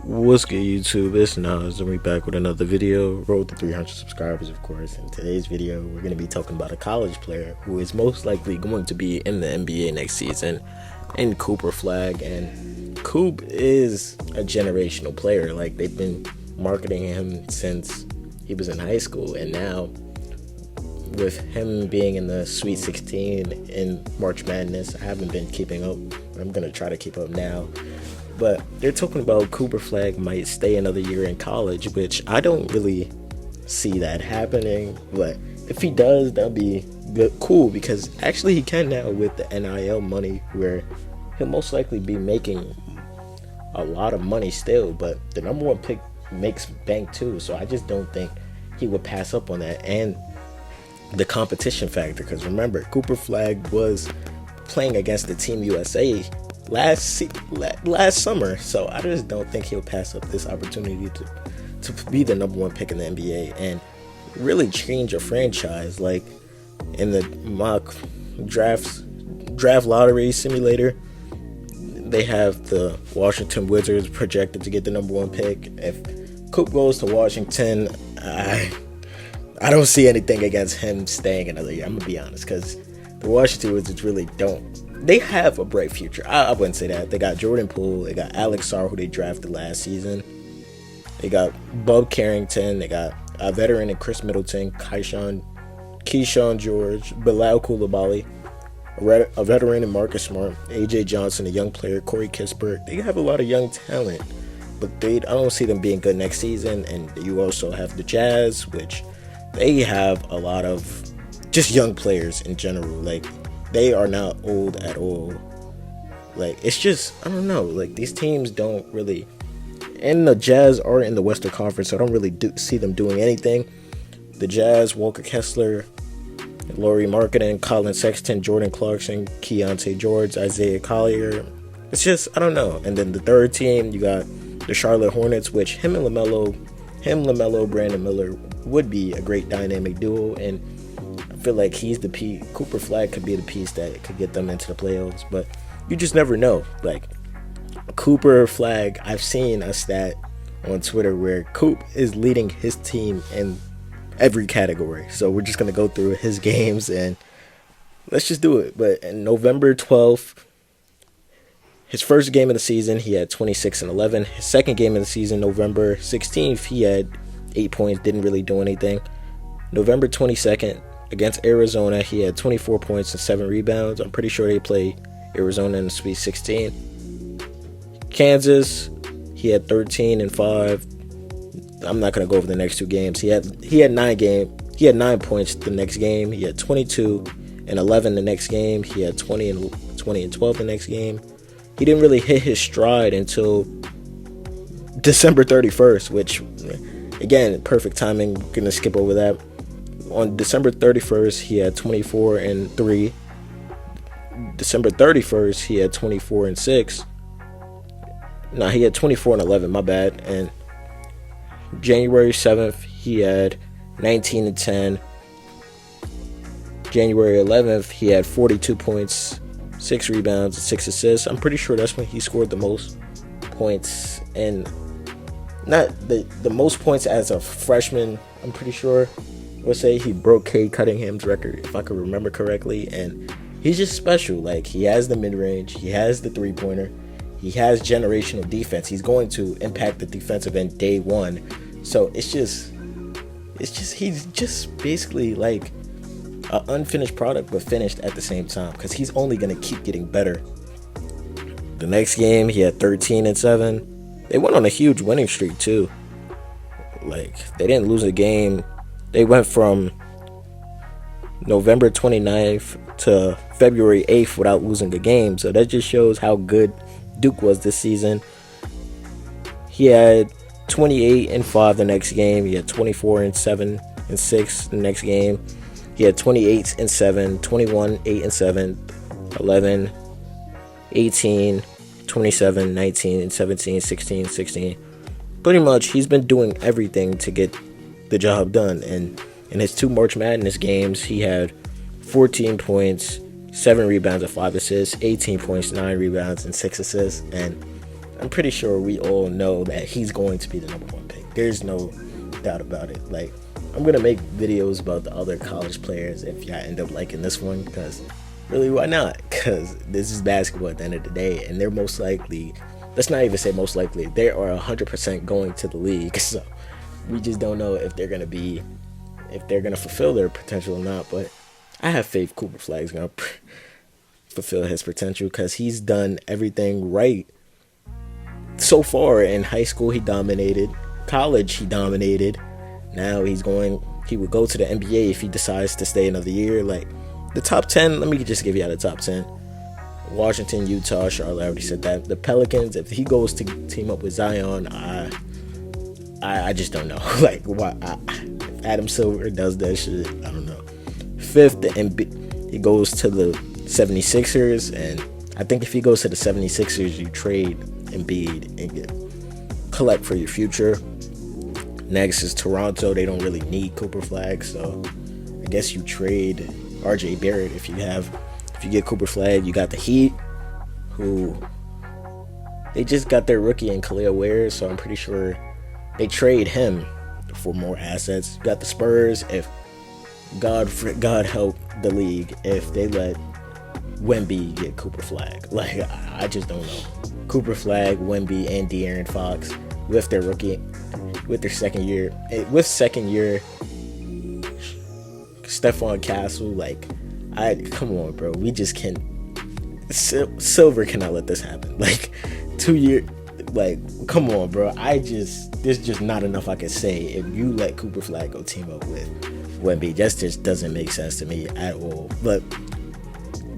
What's good, YouTube? It's Nas, and we back with another video. Road to 300 subscribers, of course. In today's video, we're going to be talking about a college player who is most likely going to be in the NBA next season, in Cooper Flagg. And Coop is a generational player. Like, they've been marketing him since he was in high school, and now with him being in the Sweet 16 in March Madness, I haven't been keeping up. I'm going to try to keep up now. But they're talking about Cooper Flagg might stay another year in college, which I don't really see that happening. But if he does, that'll be good, cool, because actually he can now with the NIL money, where he'll most likely be making a lot of money still. But the number one pick makes bank too, so I just don't think he would pass up on that. And the competition factor, because remember, Cooper Flagg was playing against the Team USA last summer, so I just don't think he'll pass up this opportunity to be the number one pick in the NBA and really change a franchise. Like in the mock draft lottery simulator, they have the Washington Wizards projected to get the number one pick. If Coop goes to Washington, I don't see anything against him staying another year. I'm gonna be honest, because the Washington Wizards really don't. They have a bright future. I wouldn't say that. They got Jordan Poole. They got Alex Sarr, who they drafted last season. They got Bub Carrington. They got a veteran in Chris Middleton, Keyshawn George, Bilal Coulibaly, a veteran in Marcus Smart, AJ Johnson, a young player, Corey Kispert. They have a lot of young talent, but I don't see them being good next season. And you also have the Jazz, which they have a lot of just young players in general. Like, they are not old at all. Like, it's just, I don't know. Like, these teams don't really, and the Jazz are in the Western Conference, so I don't really see them doing anything. The Jazz, Walker Kessler, Lauri Markkanen, Colin Sexton, Jordan Clarkson, Keontae George, Isaiah Collier. It's just, I don't know. And then the third team, you got the Charlotte Hornets, which him, LaMelo, Brandon Miller would be a great dynamic duo. And I feel like he's the piece. Cooper Flagg could be the piece that could get them into the playoffs, but you just never know. Like, Cooper Flagg, I've seen a stat on Twitter where Coop is leading his team in every category. So we're just going to go through his games and let's just do it. But in November 12th, his first game of the season, he had 26 and 11. His second game of the season, November 16th, he had 8 points, didn't really do anything. November 22nd, against Arizona, he had 24 points and 7 rebounds. I'm pretty sure they play Arizona in the Sweet 16. Kansas, he had 13 and 5. I'm not gonna go over the next two games. He had 9 points the next game. He had 22 and 11 the next game. He had 20 and 12 the next game. He didn't really hit his stride until December 31st, which, again, perfect timing. I'm gonna skip over that. On December 31st, he had 24 and 3. December 31st, he had 24 and 6. No, he had 24 and 11, my bad. And January 7th, he had 19 and 10. January 11th, he had 42 points, 6 rebounds, and 6 assists. I'm pretty sure that's when he scored the most points, and not the most points as a freshman. I'm pretty sure. Let's say he broke Cade Cunningham's record, if I could remember correctly. And he's just special. Like, he has the mid-range, he has the three-pointer, he has generational defense. He's going to impact the defensive end day one. So it's just he's just basically like an unfinished product, but finished at the same time, because he's only going to keep getting better. The next game, he had 13 and 7. They went on a huge winning streak too. Like, they didn't lose a game. They went from November 29th to February 8th without losing a game. So that just shows how good Duke was this season. He had 28 and 5 the next game. He had 24 and 7 and 6 the next game. He had 28 and 7, 21, 8 and 7, 11, 18, 27, 19, and 17, 16, 16. Pretty much, he's been doing everything to get the job done. And in his 2 March Madness games, he had 14 points, 7 rebounds, and 5 assists, 18 points, 9 rebounds, and 6 assists. And I'm pretty sure we all know that he's going to be the number one pick. There's no doubt about it. Like, I'm gonna make videos about the other college players if y'all end up liking this one, because really, why not? Because this is basketball at the end of the day, and they're most likely, let's not even say most likely, they are 100% going to the league. So we just don't know if they're gonna fulfill their potential or not. But I have faith Cooper Flagg is gonna fulfill his potential, because he's done everything right so far. In high school, he dominated. College, he dominated. Now he would go to the NBA if he decides to stay another year. Like, the top 10, let me just give you the top 10. Washington, Utah, Charlotte, I already said that. The Pelicans, if he goes to team up with Zion, I just don't know. Like, why? If Adam Silver does that shit, I don't know. Fifth, he goes to the 76ers, and I think if he goes to the 76ers, you trade Embiid and collect for your future. Next is Toronto. They don't really need Cooper Flagg, so I guess you trade RJ Barrett. If you get Cooper Flagg, you got the Heat, who they just got their rookie in Khalil Ware, so I'm pretty sure they trade him for more assets. You got the Spurs. If God help the league if they let Wemby get Cooper Flagg. Like, I just don't know. Cooper Flagg, Wemby, and De'Aaron Fox with their rookie, with their second year Stephon Castle. Like, come on, bro. We just can't. Silver cannot let this happen. Like, 2 year, like, come on, bro. There's just not enough I can say if you let Cooper Flagg go team up with Wemby. That just doesn't make sense to me at all. But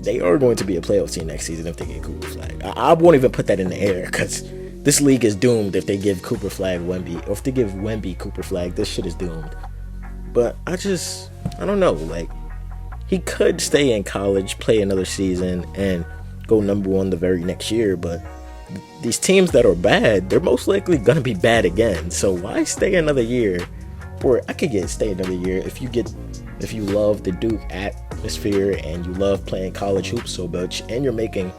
they are going to be a playoff team next season if they get Cooper Flagg. I won't even put that in the air, because this league is doomed if they give Cooper Flagg Wemby. Or if they give Wemby Cooper Flagg, this shit is doomed. But I don't know. Like, he could stay in college, play another season, and go number one the very next year. But these teams that are bad, they're most likely going to be bad again. So why stay another year? Or I could stay another year if you love the Duke atmosphere and you love playing college hoops so much, and you're making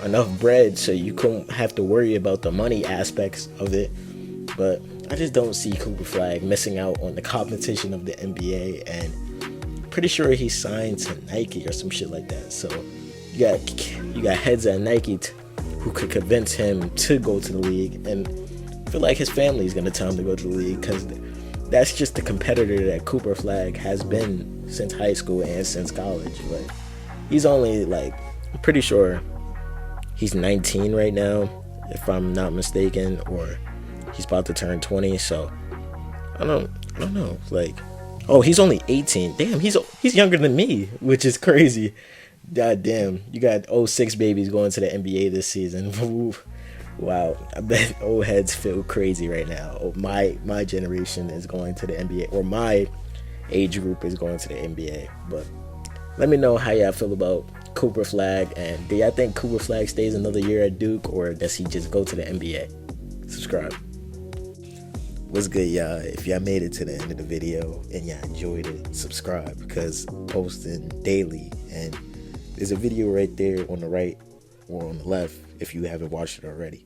enough bread so you don't have to worry about the money aspects of it. But I just don't see Cooper Flagg missing out on the competition of the NBA, and pretty sure he signed to Nike or some shit like that. So you got heads at Nike who could convince him to go to the league, and I feel like his family is gonna tell him to go to the league, because that's just the competitor that Cooper Flagg has been since high school and since college. Like, he's only, like, I'm pretty sure he's 19 right now, if I'm not mistaken, or he's about to turn 20. So I don't know. Like, oh, he's only 18. Damn, he's younger than me, which is crazy. God damn, you got 06 babies going to the NBA this season. Wow, I bet old heads feel crazy right now. Oh, my generation is going to the NBA, or my age group is going to the NBA. But let me know how y'all feel about Cooper Flagg, and do y'all think Cooper Flagg stays another year at Duke, or does he just go to the NBA? Subscribe. What's good, y'all? If y'all made it to the end of the video and y'all enjoyed it, subscribe, because I'm posting daily, and there's a video right there on the right or on the left if you haven't watched it already.